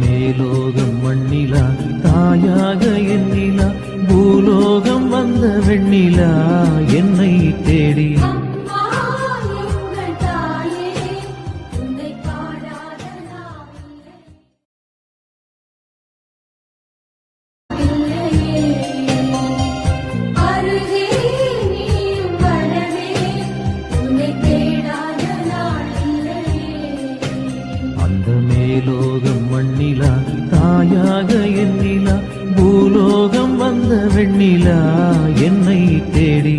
மேலோகம் மண்ணிலா தாயாக எண்ணிலா பூலோகம் வந்த வெண்ணிலா என்னை தேடி மேலோகம் மண்ணிலா தாயாக எண்ணிலா பூலோகம் வந்த வெண்ணிலா என்னை தேடி